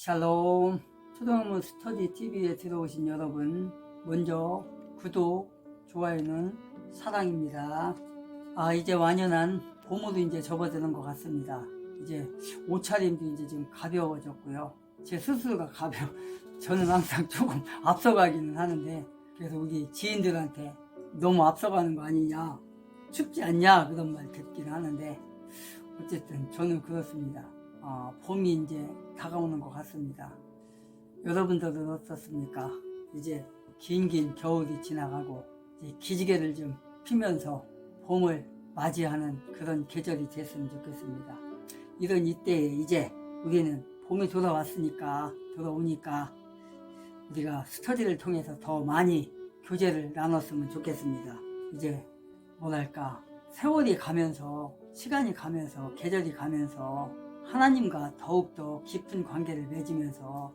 샬롬. 초등학문 스터디 TV에 들어오신 여러분, 먼저 구독, 좋아요는 사랑입니다. 이제 완연한 봄으로 이제 접어드는 것 같습니다. 이제 옷차림도 이제 좀 가벼워졌고요. 제 스스로가 저는 항상 조금 앞서가기는 하는데, 그래서 우리 지인들한테 너무 앞서가는 거 아니냐, 춥지 않냐, 그런 말 듣긴 하는데, 어쨌든 저는 그렇습니다. 봄이 이제 다가오는 것 같습니다. 여러분들은 어떻습니까? 이제 긴 겨울이 지나가고 이제 기지개를 좀 피면서 봄을 맞이하는 그런 계절이 됐으면 좋겠습니다. 이런 이때에 이제 우리는 봄이 돌아오니까 우리가 스터디를 통해서 더 많이 교제를 나눴으면 좋겠습니다. 이제 뭐랄까, 세월이 가면서, 시간이 가면서, 계절이 가면서 하나님과 더욱더 깊은 관계를 맺으면서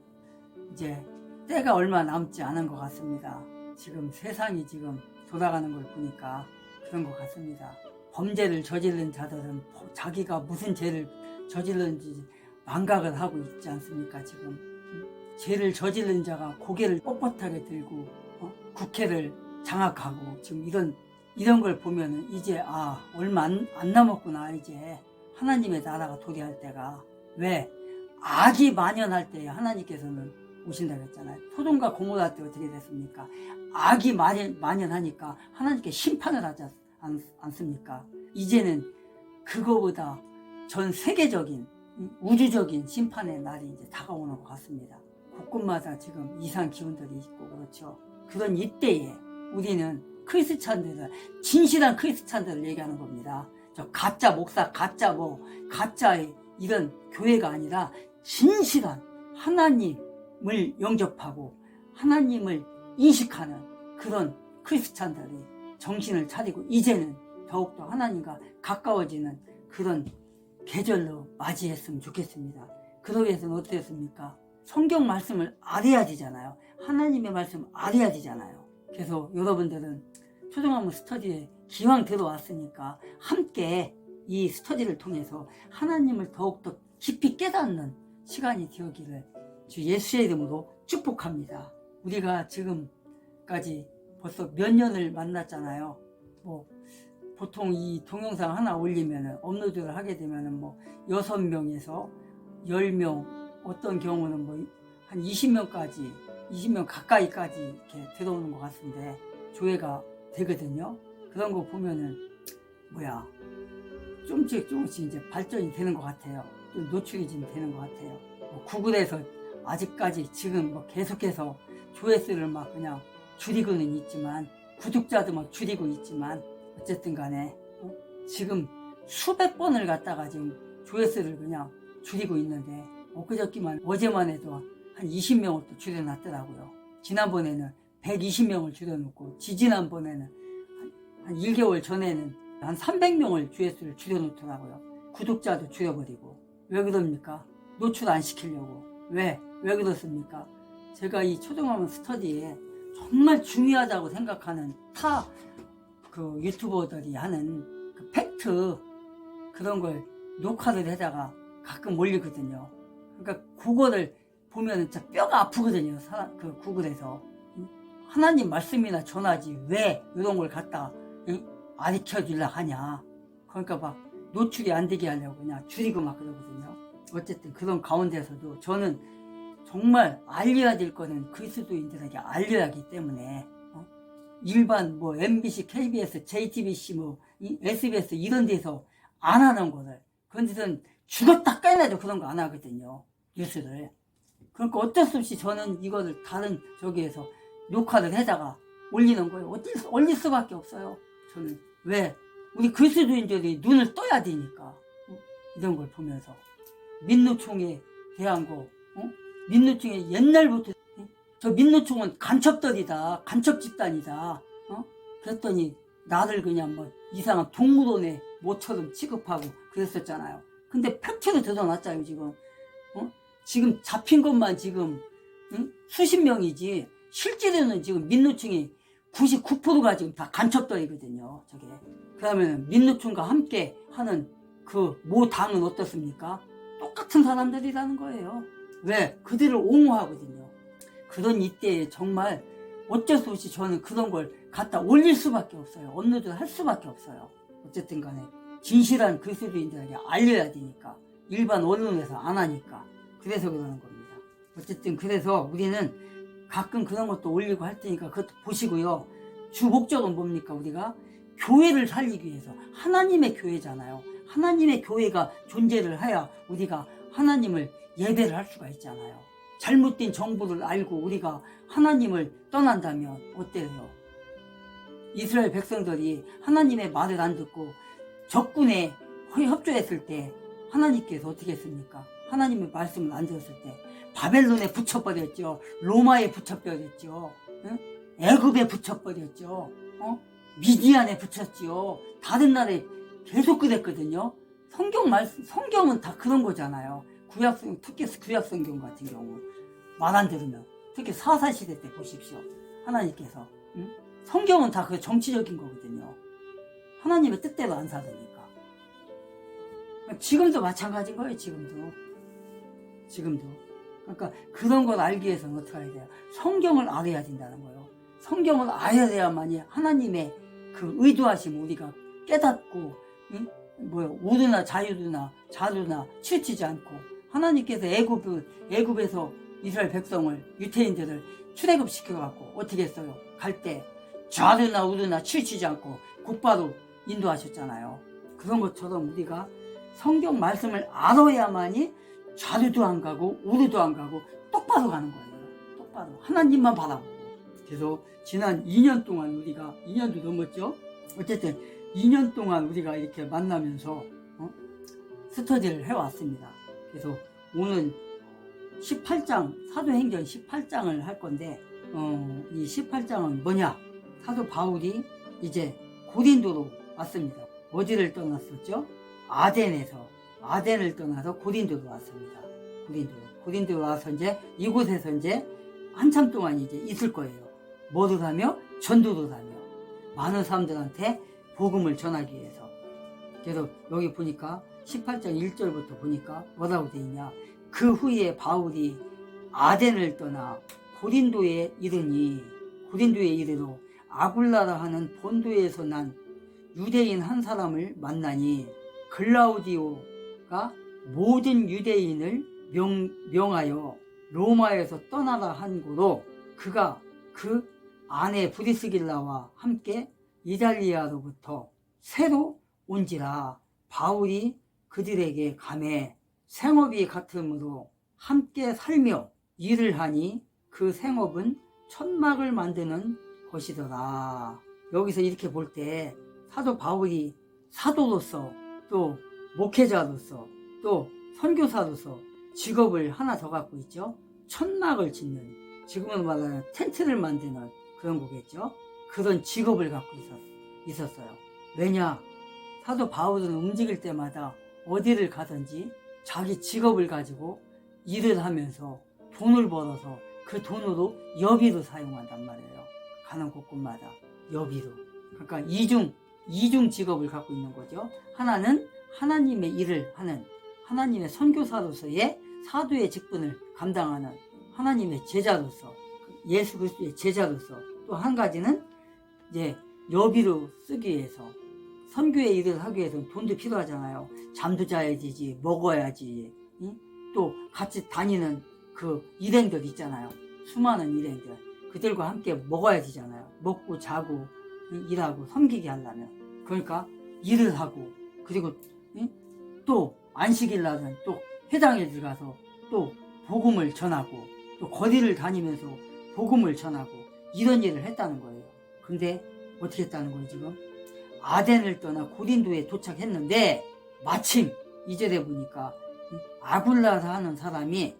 이제 때가 얼마 남지 않은 것 같습니다. 지금 세상이 지금 돌아가는 걸 보니까 그런 것 같습니다. 범죄를 저지른 자들은 자기가 무슨 죄를 저질렀는지 망각을 하고 있지 않습니까? 지금 죄를 저지른 자가 고개를 뻣뻣하게 들고 국회를 장악하고 지금 이런 걸 보면은 이제 얼마 안 남았구나. 이제 하나님의 나라가 도래할 때가, 왜 악이 만연할 때 하나님께서는 오신다고 했잖아요. 소돔과 고모라 때 어떻게 됐습니까? 악이 만연하니까 하나님께 심판을 하지 않습니까? 이제는 그거보다 전 세계적인 우주적인 심판의 날이 이제 다가오는 것 같습니다. 곳곳마다 지금 이상 기운들이 있고 그렇죠. 그런 이때에 우리는 크리스찬들을, 진실한 크리스찬들을 얘기하는 겁니다. 저 가짜 목사, 가짜 이런 교회가 아니라 진실한 하나님을 영접하고 하나님을 인식하는 그런 크리스찬들이 정신을 차리고 이제는 더욱더 하나님과 가까워지는 그런 계절로 맞이했으면 좋겠습니다. 그러기 위해서는 어떻습니까? 성경 말씀을 알아야 되잖아요. 하나님의 말씀을 알아야 되잖아요. 그래서 여러분들은 초등학문 스터디에 기왕 들어왔으니까 함께 이 스터디를 통해서 하나님을 더욱더 깊이 깨닫는 시간이 되었기를 주 예수의 이름으로 축복합니다. 우리가 지금까지 벌써 몇 년을 만났잖아요. 보통 이 동영상 하나 올리면 업로드를 하게 되면 6명에서 10명, 어떤 경우는 한 20명 가까이까지 이렇게 들어오는 것 같은데 조회가 되거든요. 그런 거 보면은 조금씩 이제 발전이 되는 것 같아요. 좀 노출이 좀 되는 것 같아요. 구글에서 아직까지 지금 계속해서 조회수를 막 그냥 줄이고는 있지만, 구독자도 막 줄이고 있지만, 어쨌든 간에 지금 수백 번을 갖다가 지금 조회수를 그냥 줄이고 있는데, 어제만 해도 한 20명을 또 줄여놨더라고요. 지난번에는 120명을 줄여놓고, 지지난번에는 한 1개월 전에는 한 300명을 조회수를 줄여놓더라고요. 구독자도 줄여버리고. 왜 그럽니까? 노출 안 시키려고. 왜 그렇습니까? 제가 이 초등학문 스터디에 정말 중요하다고 생각하는 그 유튜버들이 하는 그 팩트, 그런 걸 녹화를 해다가 가끔 올리거든요. 그러니까 그거를 보면 진짜 뼈가 아프거든요. 그 구글에서. 하나님 말씀이나 전하지 왜 이런 걸 갖다 가르쳐 주려고 하냐. 그러니까 막 노출이 안 되게 하려고 그냥 줄이고 막 그러거든요. 어쨌든 그런 가운데서도 저는 정말 알려야 될 거는 그리스도인들에게 알려야 하기 때문에 일반 MBC, KBS, JTBC, SBS 이런 데서 안 하는 거를, 그런 데서는 죽었다 깨나도 그런 거 안 하거든요. 뉴스를. 그러니까 어쩔 수 없이 저는 이거를 다른 저기에서 녹화를 해다가 올리는 거예요. 올릴 수밖에 없어요. 저는. 왜? 우리 그리스도인들이 눈을 떠야 되니까. 이런 걸 보면서. 민노총에 대한 거, 민노총에 옛날부터, 저 민노총은 간첩들이다, 간첩 집단이다, 그랬더니 나를 그냥 이상한 동물원의 모처럼 취급하고 그랬었잖아요. 근데 팩트로 드러났잖아요, 지금. 지금 잡힌 것만 지금 수십 명이지, 실제로는 지금 민노총이 99%가 지금 다 간첩들이거든요. 저게. 그러면 민노총과 함께 하는 그 모 당은 어떻습니까? 똑같은 사람들이라는 거예요. 왜? 그들을 옹호하거든요. 그런 이때에 정말 어쩔 수 없이 저는 그런 걸 갖다 올릴 수밖에 없어요. 업로드 할 수밖에 없어요. 어쨌든 간에 진실한 그리스도인들에게 알려야 되니까. 일반 언론에서 안 하니까. 그래서 그러는 겁니다. 어쨌든 그래서 우리는 가끔 그런 것도 올리고 할 테니까 그것도 보시고요. 주 목적은 뭡니까? 우리가 교회를 살리기 위해서. 하나님의 교회잖아요. 하나님의 교회가 존재를 해야 우리가 하나님을 예배를 할 수가 있잖아요. 잘못된 정보를 알고 우리가 하나님을 떠난다면 어때요? 이스라엘 백성들이 하나님의 말을 안 듣고 적군에 협조했을 때 하나님께서 어떻게 했습니까? 하나님의 말씀을 안 들었을 때 바벨론에 붙여버렸죠. 로마에 붙여버렸죠. 응? 애굽에 붙여버렸죠. 미디안에 붙였죠. 다른 나라에 계속 그랬거든요. 성경은 다 그런 거잖아요. 특히 구약 성경 같은 경우 말 안 들으면, 특히 사사시대 때 보십시오. 하나님께서 성경은 다 그 정치적인 거거든요. 하나님의 뜻대로 안 살으니까. 지금도 마찬가지인 거예요. 지금도. 그러니까 그런 걸 알기 위해서는 어떻게 해야 돼요? 성경을 알아야 된다는 거예요. 성경을 알아야 돼야만이 하나님의 그 의도하심 우리가 깨닫고, 우르나 자유나 치우치지 않고, 하나님께서 애굽에서 이스라엘 백성을, 유태인들을 출애굽시켜갖고 어떻게 했어요? 갈 때 좌르나 우르나 치우치지 않고 곧바로 인도하셨잖아요. 그런 것처럼 우리가 성경 말씀을 알아야만이 좌르도 안 가고 우르도 안 가고 똑바로 가는 거예요. 똑바로 하나님만 바라보고. 그래서 지난 2년 동안 우리가 2년도 넘었죠. 어쨌든 2년 동안 우리가 이렇게 만나면서 스터디를 해왔습니다. 그래서 오늘 18장 사도행전 18장을 할 건데 이 18장은 뭐냐? 사도 바울이 이제 고린도로 왔습니다. 어디를 떠났었죠? 아덴을 떠나서 고린도로 왔습니다. 고린도로 와서 이제 이곳에서 이제 한참 동안 이제 있을 거예요. 뭐를 하며? 전도를 하며 많은 사람들한테 복음을 전하기 위해서. 그래서 여기 보니까 18장 1절부터 보니까 뭐라고 되어 있냐? 그 후에 바울이 아덴을 떠나 고린도에 이르러 아굴라라 하는 본도에서 난 유대인 한 사람을 만나니 글라우디오가 모든 유대인을 명하여 로마에서 떠나라 한 고로 그가 그 아내 브리스길라와 함께 이달리아로부터 새로 온지라. 바울이 그들에게 가매 생업이 같으므로 함께 살며 일을 하니 그 생업은 천막을 만드는 것이더라. 여기서 이렇게 볼 때 사도 바울이 사도로서 또 목회자로서 또 선교사로서 직업을 하나 더 갖고 있죠. 천막을 짓는, 지금은 말하는 텐트를 만드는 그런 거겠죠. 그런 직업을 갖고 있었어요. 왜냐? 사도 바울은 움직일 때마다 어디를 가든지 자기 직업을 가지고 일을 하면서 돈을 벌어서 그 돈으로 여비로 사용한단 말이에요. 가는 곳곳마다 여비로. 그러니까 이중 직업을 갖고 있는 거죠. 하나는 하나님의 일을 하는, 하나님의 선교사로서의 사도의 직분을 감당하는 하나님의 제자로서, 예수 그리스도의 제자로서, 또 한 가지는 이제 여비로 쓰기 위해서, 선교의 일을 하기 위해서는 돈도 필요하잖아요. 잠도 자야 되지, 먹어야지. 또 같이 다니는 그 일행들 있잖아요. 수많은 일행들. 그들과 함께 먹어야 되잖아요. 먹고 자고 일하고 섬기게 하려면. 그러니까 일을 하고, 그리고 또 안식일 날은 또 회당에 들어가서 또 복음을 전하고, 또 거리를 다니면서 복음을 전하고, 이런 일을 했다는 거예요. 근데 어떻게 했다는 거예요? 지금 아덴을 떠나 고린도에 도착했는데 마침 이절에 보니까 아굴라라 하는 사람이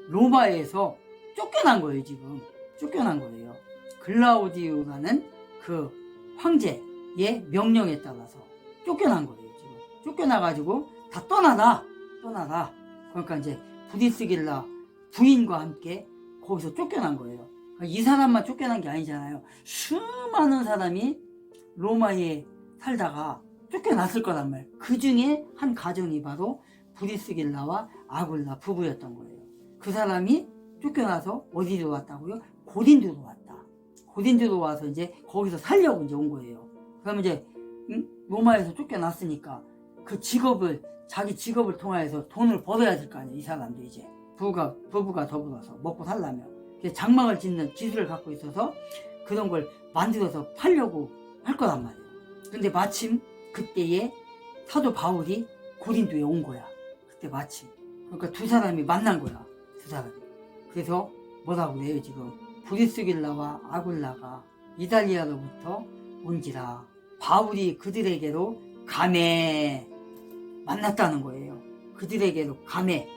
로마에서 쫓겨난 거예요. 지금 쫓겨난 거예요. 글라우디오라는 그 황제의 명령에 따라서 쫓겨난 거예요. 지금 쫓겨나가지고 다 떠나라. 그러니까 이제 브리스길라 부인과 함께 거기서 쫓겨난 거예요. 그러니까 이 사람만 쫓겨난 게 아니잖아요. 수많은 사람이 로마에 살다가 쫓겨났을 거란 말이에요. 그 중에 한 가정이 바로 브리스길라와 아굴라 부부였던 거예요. 그 사람이 쫓겨나서 어디로 왔다고요? 고린도로 왔다. 고린도로 와서 이제 거기서 살려고 이제 온 거예요. 그러면 이제 로마에서 쫓겨났으니까 그 직업을, 자기 직업을 통해서 돈을 벌어야 될 거 아니에요. 이 사람도 이제 부부가 더불어서 먹고 살려면. 그래서 장막을 짓는 기술을 갖고 있어서 그런 걸 만들어서 팔려고 할 거란 말이에요. 근데 마침 그때에 사도 바울이 고린도에 온 거야. 그때 마침. 그러니까 두 사람이 만난 거야. 두 사람이. 그래서 뭐라고 그래요 지금? 브리스길라와 아굴라가 이달리아로부터 온지라 바울이 그들에게로 가매 만났다는 거예요. 그들에게로 가매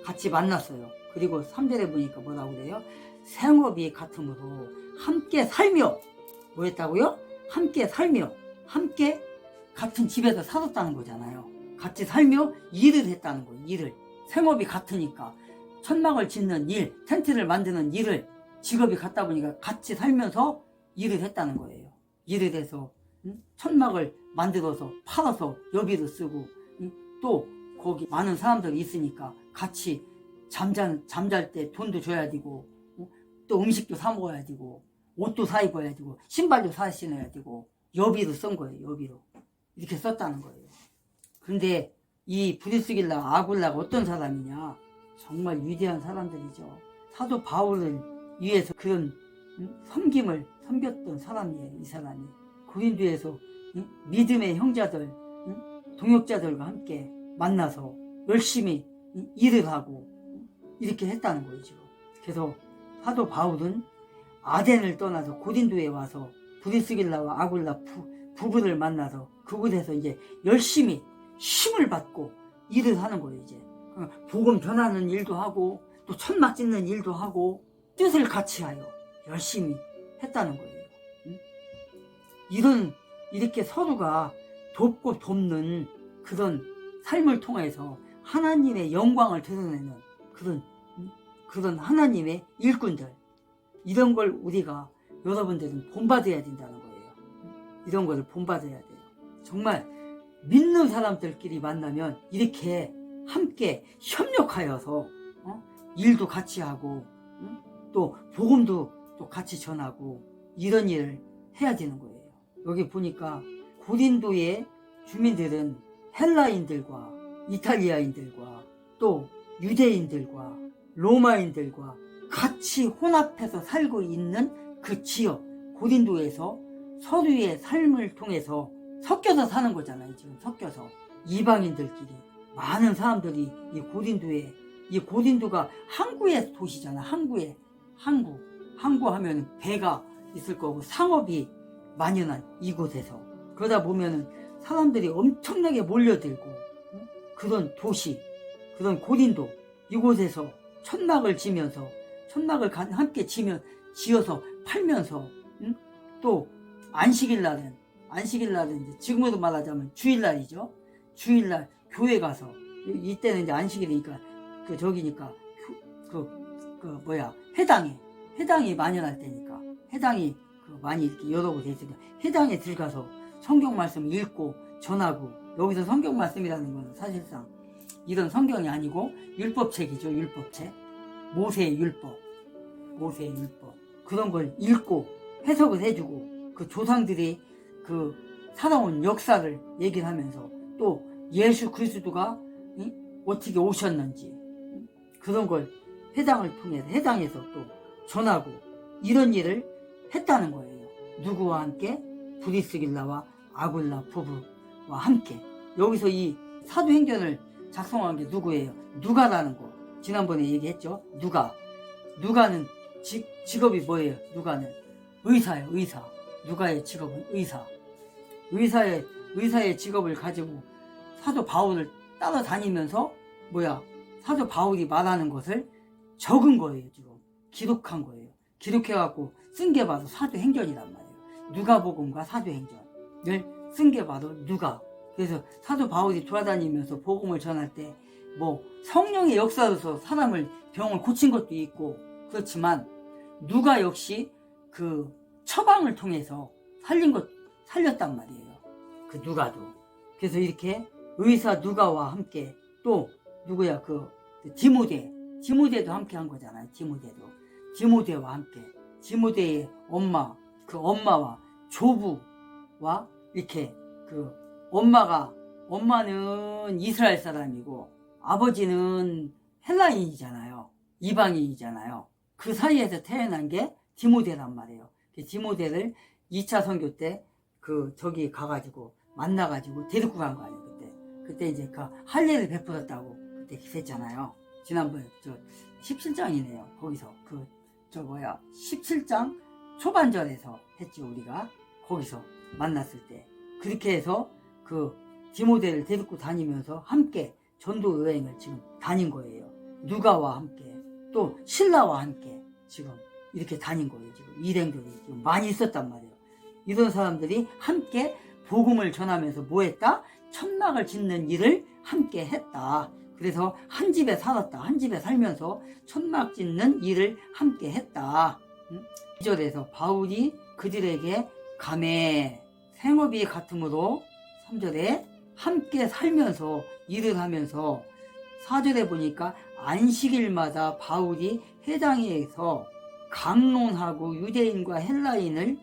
같이 만났어요. 그리고 3절에 보니까 뭐라고 그래요? 생업이 같으므로 함께 살며 뭐 했다고요? 함께 살며 함께 같은 집에서 살았다는 거잖아요. 같이 살며 일을 했다는 거예요. 일을. 생업이 같으니까 천막을 짓는 일, 텐트를 만드는 일을 직업이 같다 보니까 같이 살면서 일을 했다는 거예요. 일을 해서 천막을 만들어서 팔아서 여비도 쓰고 또 거기 많은 사람들이 있으니까 같이 잠잘 때 돈도 줘야 되고 또 음식도 사 먹어야 되고 옷도 사 입어야 되고 신발도 사 신어야 되고 여비도 쓴 거예요. 여비로 이렇게 썼다는 거예요. 그런데 이 브리스길라 아굴라가 어떤 사람이냐? 정말 위대한 사람들이죠. 사도 바울을 위해서 그런 섬김을 섬겼던 사람이에요. 이 사람이 고린도에서 믿음의 형제들 동역자들과 함께 만나서 열심히 일을 하고 이렇게 했다는 거예요. 지금. 그래서 사도 바울은 아덴을 떠나서 고린도에 와서 브리스길라와 아굴라 부부를 만나서 그곳에서 이제 열심히 힘을 받고 일을 하는 거예요. 이제 복음 전하는 일도 하고 또 천막 짓는 일도 하고 뜻을 같이 하여 열심히 했다는 거예요. 이렇게 서로가 돕고 돕는 그런 삶을 통해서 하나님의 영광을 드러내는 그런 하나님의 일꾼들, 이런 걸 우리가 여러분들은 본받아야 된다는 거예요. 이런 거를 본받아야 돼요. 정말 믿는 사람들끼리 만나면 이렇게 함께 협력하여서 일도 같이 하고 또 복음도 또 같이 전하고 이런 일을 해야 되는 거예요. 여기 보니까 고린도의 주민들은 헬라인들과 이탈리아인들과 또 유대인들과 로마인들과 같이 혼합해서 살고 있는 그 지역 고린도에서 서로의 삶을 통해서 섞여서 사는 거잖아요. 지금 섞여서 이방인들끼리 많은 사람들이 이 고린도가 항구의 도시잖아. 항구 하면 배가 있을 거고 상업이 만연한 이곳에서 그러다 보면은 사람들이 엄청나게 몰려들고 그런 도시, 그런 고린도 이곳에서 천막을 함께 지어서 팔면서 또 안식일날은 이제 지금으로 말하자면 주일날이죠. 주일날 교회 가서 이때는 이제 안식일이니까 회당이 만연할 때니까 회당이 많이 이렇게 여러 곳에 있으니까 회당에 들어가서 성경 말씀 읽고 전하고 여기서 성경 말씀이라는 건 사실상 이런 성경이 아니고 율법책이죠. 율법책. 모세의 율법 그런 걸 읽고 해석을 해주고 그 조상들이 그 살아온 역사를 얘기를 하면서 또 예수 그리스도가 어떻게 오셨는지 그런 걸 회당에서 또 전하고 이런 일을 했다는 거예요. 누구와 함께? 브리스길라와 아굴라 부부와 함께. 여기서 이 사도행전을 작성한 게 누구예요? 누가라는 거. 지난번에 얘기했죠. 누가는 직업이 뭐예요? 누가는 의사예요. 의사. 누가의 직업은 의사. 의사의 직업을 가지고 사도 바울을 따라다니면서 사도 바울이 말하는 것을 적은 거예요. 지금 기록한 거예요. 기록해갖고 쓴 게 바로 사도행전이란 말이에요. 누가복음과 사도행전을 쓴 게 바로 누가. 그래서 사도 바울이 돌아다니면서 복음을 전할 때 성령의 역사로서 사람을 병을 고친 것도 있고 그렇지만 누가 역시 그 처방을 통해서 살렸단 말이에요. 그 누가도. 그래서 이렇게 의사 누가와 함께 또 디모데 디모데도 함께 한 거잖아요. 디모데와 함께 디모데의 엄마, 그 엄마와 조부와 이렇게 그 엄마는 이스라엘 사람이고 아버지는 헬라인이잖아요. 이방인이잖아요. 그 사이에서 태어난 게 디모데란 말이에요. 디모데를 2차 선교 때 저기 가가지고 만나가지고 데리고 간 거 아니에요. 그때 이제 그 할례를 베풀었다고 그때 기세했잖아요. 지난번에 17장이네요. 거기서 17장 초반절에서 했죠. 우리가 거기서 만났을 때 그렇게 해서 그 디모데를 데리고 다니면서 함께 전도 여행을 지금 다닌 거예요. 누가와 함께 또 신라와 함께 지금 이렇게 다닌 거예요. 지금 일행들이 지금 많이 있었단 말이에요. 이런 사람들이 함께 복음을 전하면서 뭐 했다? 천막을 짓는 일을 함께 했다. 그래서 한 집에 살았다. 한 집에 살면서 천막 짓는 일을 함께 했다. 2절에서 바울이 그들에게 감에 생업이 같으므로 3절에 함께 살면서 일을 하면서 4절에 보니까 안식일마다 바울이 회당에서 강론하고 유대인과 헬라인을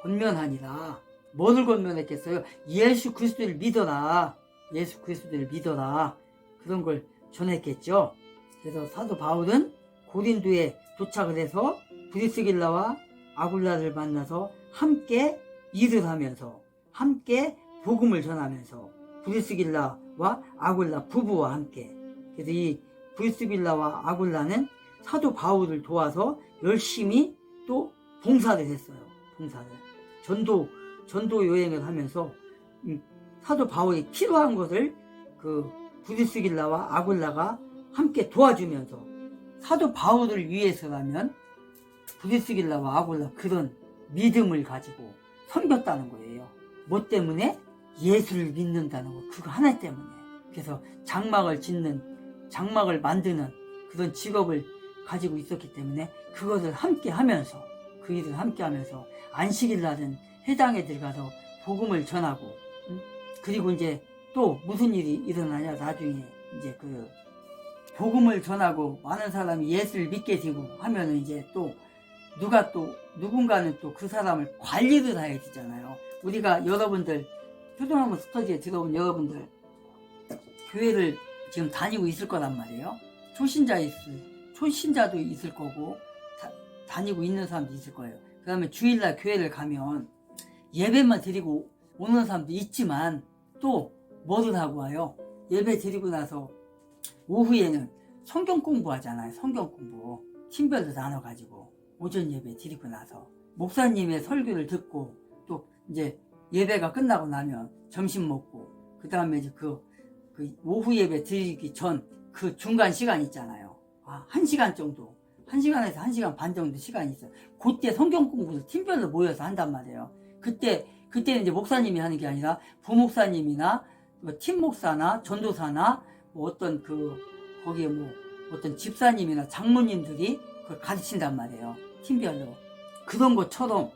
권면하니라. 뭐를 권면했겠어요? 예수 그리스도를 믿어라. 예수 그리스도를 믿어라. 그런 걸 전했겠죠. 그래서 사도 바울은 고린도에 도착을 해서 브리스길라와 아굴라를 만나서 함께 일을 하면서 함께 복음을 전하면서 브리스길라와 아굴라 부부와 함께 그래서 이 브리스길라와 아굴라는 사도 바울을 도와서 열심히 또 봉사를 했어요. 봉사를 전도 여행을 하면서 사도 바울이 필요한 것을 그 브리스길라와 아굴라가 함께 도와주면서 사도 바울을 위해서라면 브리스길라와 아굴라 그런 믿음을 가지고 섬겼다는 거예요. 뭐 때문에? 예수를 믿는다는 거. 그거 하나 때문에. 그래서 장막을 만드는 그런 직업을 가지고 있었기 때문에 그것을 함께 하면서 그 일을 함께 하면서 안식일 날은 회당에 들어가서 복음을 전하고 그리고 이제 또 무슨 일이 일어나냐 나중에 이제 그 복음을 전하고 많은 사람이 예수를 믿게 되고 하면은 이제 또 누군가는 또 그 사람을 관리를 해야 되잖아요. 우리가 여러분들 초등학교 스터디에 들어온 여러분들 교회를 지금 다니고 있을 거란 말이에요. 초신자도 있을 거고 다니고 있는 사람도 있을 거예요. 그 다음에 주일날 교회를 가면 예배만 드리고 오는 사람도 있지만 또 뭐를 하고 와요? 예배 드리고 나서 오후에는 성경 공부하잖아요. 성경 공부 팀별로 나눠가지고 오전 예배 드리고 나서 목사님의 설교를 듣고 또 이제 예배가 끝나고 나면 점심 먹고 그 다음에 이제 그 오후 예배 드리기 전 그 중간 시간 있잖아요. 1시간 정도 1시간에서 1시간 반 정도 시간이 있어요. 그때 성경 공부를 팀별로 모여서 한단 말이에요. 그때는 이제 목사님이 하는 게 아니라 부목사님이나 팀 목사나 전도사나 뭐 어떤 거기에 뭐 어떤 집사님이나 장모님들이 그걸 가르친단 말이에요. 팀별로. 그런 것처럼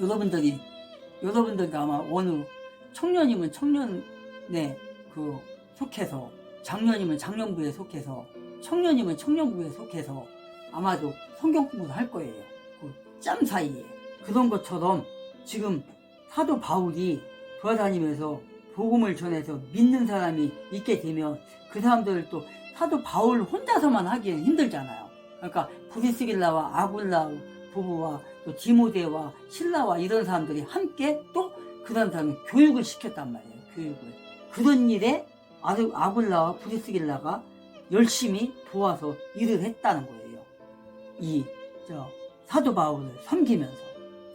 여러분들도 아마 어느 청년이면 청년에 속해서 장년이면 장년부에 속해서 청년이면 청년부에 속해서 아마도 성경 공부를 할 거예요. 그 짬 사이에. 그런 것처럼 지금 사도 바울이 돌아다니면서 복음을 전해서 믿는 사람이 있게 되면 그 사람들을 또 사도 바울 혼자서만 하기에는 힘들잖아요. 그러니까 브리스길라와 아굴라 부부와 또 디모데와 신라와 이런 사람들이 함께 또 그런 사람을 교육을 시켰단 말이에요. 교육을. 그런 일에 아굴라와 브리스길라가 열심히 도와서 일을 했다는 거예요. 사도 바울을 섬기면서.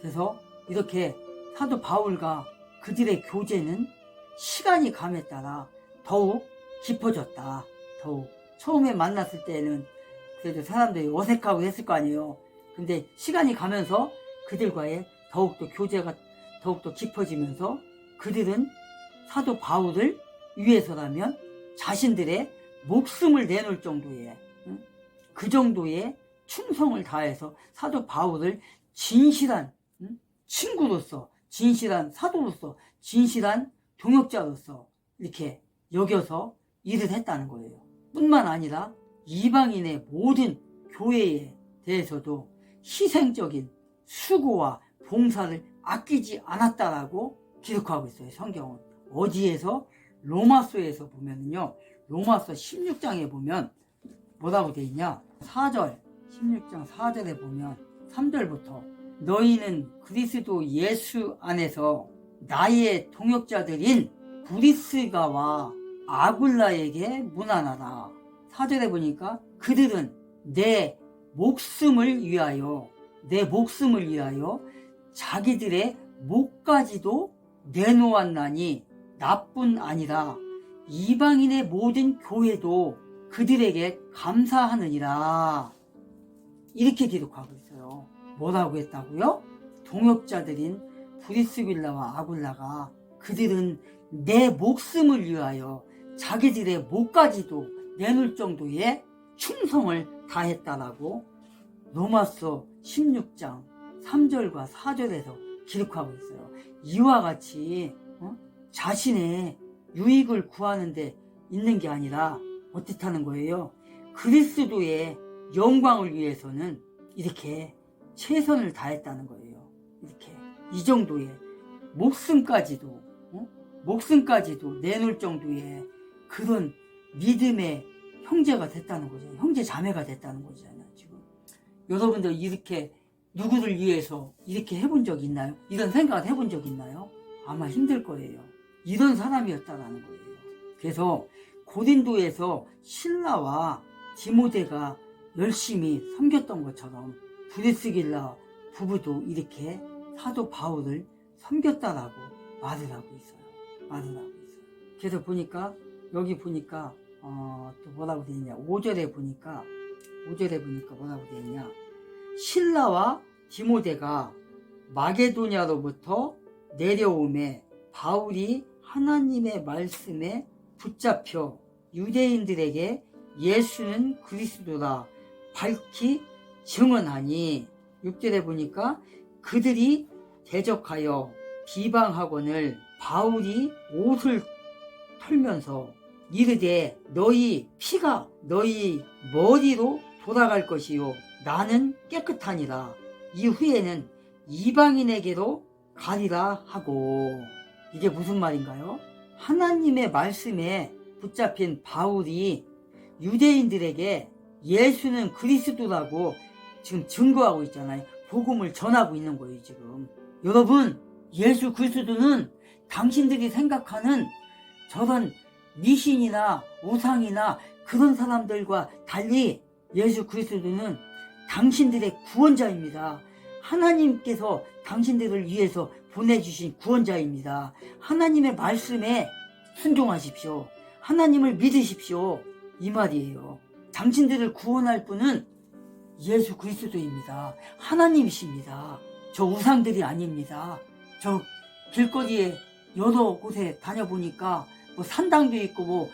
그래서 이렇게 사도 바울과 그들의 교제는 시간이 감에 따라 더욱 깊어졌다. 더욱. 처음에 만났을 때는 그래도 사람들이 어색하고 했을 거 아니에요. 근데 시간이 가면서 그들과의 더욱더 교제가 더욱더 깊어지면서 그들은 사도 바울을 위해서라면 자신들의 목숨을 내놓을 정도의 그 정도의 충성을 다해서 사도 바울을 진실한 친구로서 진실한 사도로서 진실한 동역자로서 이렇게 여겨서 일을 했다는 거예요. 뿐만 아니라 이방인의 모든 교회에 대해서도 희생적인 수고와 봉사를 아끼지 않았다라고 기록하고 있어요. 성경은. 어디에서? 로마서에서 보면요. 로마서 16장에 보면 뭐라고 되어 있냐? 4절, 16장 4절에 보면 3절부터 너희는 그리스도 예수 안에서 나의 동역자들인 브리스가와 아굴라에게 문안하라. 4절에 보니까 그들은 내 목숨을 위하여 자기들의 목까지도 내놓았나니 나뿐 아니라 이방인의 모든 교회도 그들에게 감사하느니라. 이렇게 기록하고 있어요. 뭐라고 했다고요? 동역자들인 브리스길라와 아굴라가 그들은 내 목숨을 위하여 자기들의 목까지도 내놓을 정도의 충성을 다했다라고 로마서 16장 3절과 4절에서 기록하고 있어요. 이와 같이 자신의 유익을 구하는 데 있는 게 아니라 어떻다는 거예요? 그리스도의 영광을 위해서는 이렇게 최선을 다했다는 거예요. 이렇게 이 정도의 목숨까지도 내놓을 정도의 그런 믿음의 형제가 됐다는 거죠. 형제 자매가 됐다는 거잖아요. 지금 여러분들 이렇게 누구를 위해서 이렇게 해본 적 있나요? 이런 생각을 해본 적 있나요? 아마 힘들 거예요. 이런 사람이었다라는 거예요. 그래서 고린도에서 신라와 디모데가 열심히 섬겼던 것처럼 브리스길라 부부도 이렇게 사도 바울을 섬겼다라고 말을 하고 있어요. 그래서 보니까 여기 보니까 또 뭐라고 되어 있냐? 5절에 보니까 뭐라고 되어 있냐? 신라와 디모데가 마게도냐로부터 내려오매 바울이 하나님의 말씀에 붙잡혀 유대인들에게 예수는 그리스도라 밝히 증언하니 6절에 보니까 그들이 대적하여 비방하거늘 바울이 옷을 털면서 이르되 너희 피가 너희 머리로 돌아갈 것이요 나는 깨끗하니라 이후에는 이방인에게로 가리라 하고. 이게 무슨 말인가요? 하나님의 말씀에 붙잡힌 바울이 유대인들에게 예수는 그리스도라고 지금 증거하고 있잖아요. 복음을 전하고 있는 거예요. 지금 여러분, 예수 그리스도는 당신들이 생각하는 저런 미신이나 우상이나 그런 사람들과 달리 예수 그리스도는 당신들의 구원자입니다. 하나님께서 당신들을 위해서 보내주신 구원자입니다. 하나님의 말씀에 순종하십시오. 하나님을 믿으십시오. 이 말이에요. 당신들을 구원할 분은 예수 그리스도입니다. 하나님이십니다. 저 우상들이 아닙니다. 저 길거리에 여러 곳에 다녀보니까 뭐 산당도 있고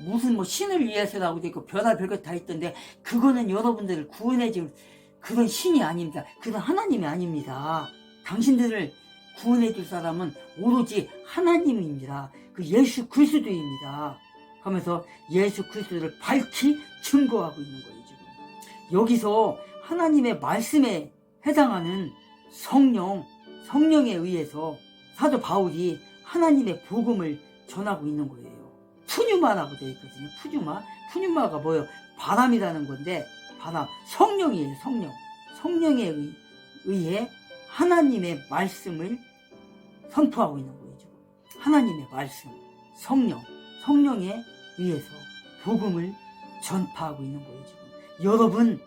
무슨 신을 위해서라고 돼 있고 별것 다 있던데 그거는 여러분들을 구원해줄 그런 신이 아닙니다. 그건 하나님이 아닙니다. 당신들을 구원해줄 사람은 오로지 하나님입니다. 그 예수 그리스도입니다. 하면서 예수 그리스도를 밝히 증거하고 있는 거예요. 지금 여기서 하나님의 말씀에 해당하는 성령에 의해서 사도 바울이 하나님의 복음을 전하고 있는 거예요. 푸뉴마라고 되어 있거든요. 푸뉴마가 뭐예요? 바람이라는 건데 바람, 성령이에요. 성령에 의해 하나님의 말씀을 선포하고 있는 거예요. 지금 하나님의 말씀, 성령에 의해서 복음을 전파하고 있는 거예요. 지금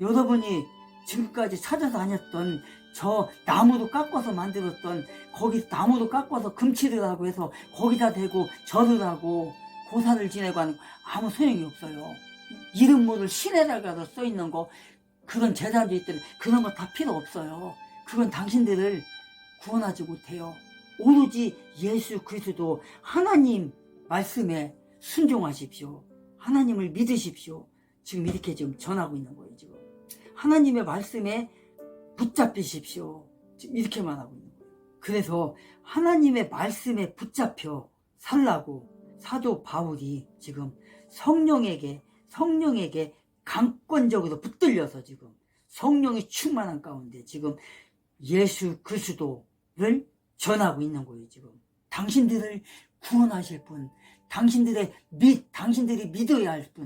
여러분이 지금까지 찾아다녔던 저 나무로 깎아서 만들었던 거기 나무로 깎아서 금치를 하고 해서 거기다 대고 절을 하고 고사를 지내고 하는 거 아무 소용이 없어요. 이름 모를 신에다가 써 있는 거 그런 제단도 있더니 그런 거 다 필요 없어요. 그건 당신들을 구원하지 못해요. 오로지 예수 그리스도 하나님 말씀에 순종하십시오. 하나님을 믿으십시오. 지금 이렇게 지금 전하고 있는 거예요. 지금 하나님의 말씀에 붙잡히십시오. 지금 이렇게 말하고 있는 거예요. 그래서 하나님의 말씀에 붙잡혀 살라고 사도 바울이 지금 성령에게 강권적으로 붙들려서 지금 성령이 충만한 가운데 지금 예수 그리스도를 전하고 있는 거예요. 지금 당신들을 구원하실 분, 당신들이 믿어야 할 분,